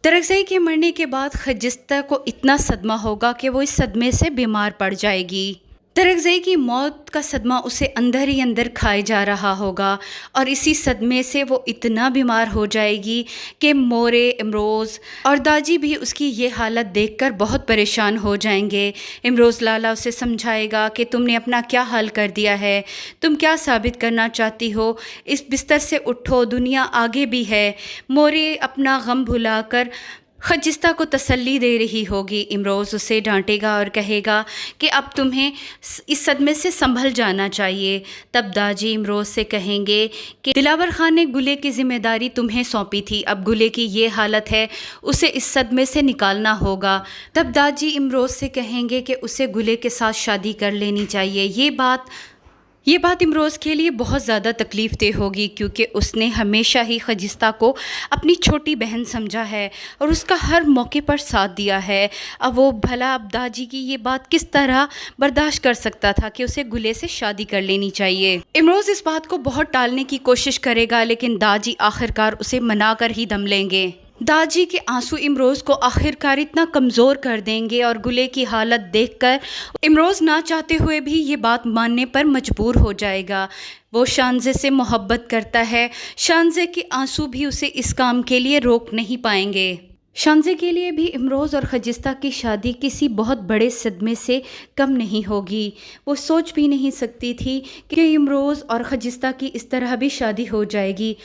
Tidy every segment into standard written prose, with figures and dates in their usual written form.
तरकज़ई के मरने के बाद खजिस्ता को इतना सदमा होगा कि वो इस सदमे से बीमार पड़ जाएगी। तरकज़ई की मौत का सदमा उसे अंदर ही अंदर खाए जा रहा होगा और इसी सदमे से वो इतना बीमार हो जाएगी कि मोरे, इमरोज़ और दाजी भी उसकी ये हालत देखकर बहुत परेशान हो जाएंगे। इमरोज़ लाला उसे समझाएगा कि तुमने अपना क्या हाल कर दिया है, तुम क्या साबित करना चाहती हो, इस बिस्तर से उठो, दुनिया आगे भी है। मोरे अपना गम भुलाकर खजिस्ता को तसल्ली दे रही होगी। इमरोज़ उसे डांटेगा और कहेगा कि अब तुम्हें इस सदमे से संभल जाना चाहिए। तब दाजी इमरोज़ से कहेंगे कि दिलावर खान ने गुले की ज़िम्मेदारी तुम्हें सौंपी थी, अब गुले की ये हालत है, उसे इस सदमे से निकालना होगा। तब दाजी इमरोज़ से कहेंगे कि उसे गुले के साथ शादी कर लेनी चाहिए। ये बात इमरोज़ के लिए बहुत ज़्यादा तकलीफ़ देह होगी, क्योंकि उसने हमेशा ही खजिस्ता को अपनी छोटी बहन समझा है और उसका हर मौके पर साथ दिया है। अब वो भला अब दाजी की ये बात किस तरह बर्दाश्त कर सकता था कि उसे गुले से शादी कर लेनी चाहिए। इमरोज़ इस बात को बहुत टालने की कोशिश करेगा, लेकिन दाजी आखिरकार उसे मना कर ही दम लेंगे। दाजी के आंसू इमरोज़ को आखिरकार इतना कमज़ोर कर देंगे और गुले की हालत देखकर इमरोज़ ना चाहते हुए भी ये बात मानने पर मजबूर हो जाएगा। वो शानज़े से मोहब्बत करता है, शानज़े के आंसू भी उसे इस काम के लिए रोक नहीं पाएंगे। शानज़े के लिए भी इमरोज़ और खजिस्ता की शादी किसी बहुत बड़े सदमे से कम नहीं होगी। वो सोच भी नहीं सकती थी कि इमरोज़ और खजिस्ता की इस तरह भी शादी हो जाएगी।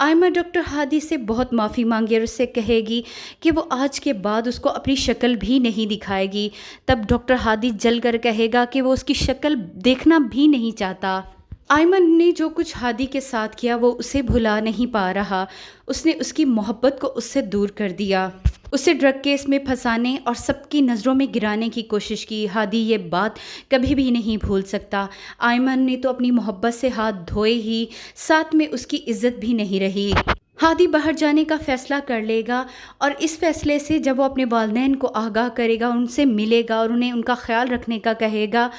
आयमा डॉक्टर हादी से बहुत माफ़ी मांगी और उससे कहेगी कि वो आज के बाद उसको अपनी शक्ल भी नहीं दिखाएगी। तब डॉक्टर हादी जल कर कहेगा कि वो उसकी शक्ल देखना भी नहीं चाहता। आयमन ने जो कुछ हादी के साथ किया वो उसे भुला नहीं पा रहा। उसने उसकी मोहब्बत को उससे दूर कर दिया, उसे ड्रग केस में फंसाने और सबकी नज़रों में गिराने की कोशिश की। हादी ये बात कभी भी नहीं भूल सकता। आयमन ने तो अपनी मोहब्बत से हाथ धोए ही, साथ में उसकी इज्जत भी नहीं रही। हादी बाहर जाने का फ़ैसला कर लेगा और इस फ़ैसले से जब वो अपने वालिदैन को आगाह करेगा, उनसे मिलेगा और उन्हें उनका ख्याल रखने का कहेगा,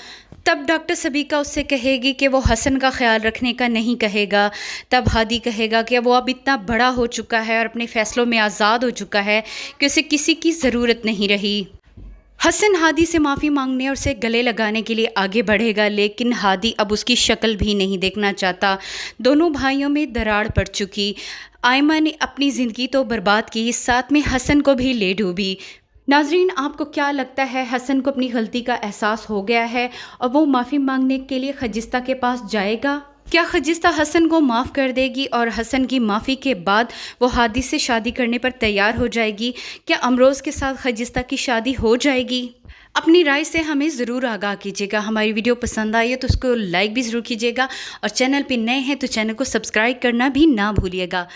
तब डॉक्टर सबीका उससे कहेगी कि वो हसन का ख्याल रखने का नहीं कहेगा। तब हादी कहेगा कि वो अब इतना बड़ा हो चुका है और अपने फ़ैसलों में आज़ाद हो चुका है कि उसे किसी की ज़रूरत नहीं रही। हसन हादी से माफ़ी मांगने और उसे गले लगाने के लिए आगे बढ़ेगा, लेकिन हादी अब उसकी शक्ल भी नहीं देखना चाहता। दोनों भाइयों में दरार पड़ चुकी। आयमा ने अपनी ज़िंदगी तो बर्बाद की, साथ में हसन को भी ले डूबी। नाजरीन, आपको क्या लगता है, हसन को अपनी गलती का एहसास हो गया है और वो माफ़ी मांगने के लिए खजिस्ता के पास जाएगा? क्या खजिस्ता हसन को माफ़ कर देगी और हसन की माफ़ी के बाद वो हादी से शादी करने पर तैयार हो जाएगी? क्या अमरोज़ के साथ खजिस्ता की शादी हो जाएगी? अपनी राय से हमें ज़रूर आगाह कीजिएगा। हमारी वीडियो पसंद आई है तो उसको लाइक भी ज़रूर कीजिएगा और चैनल पे नए हैं तो चैनल को सब्सक्राइब करना भी ना भूलिएगा।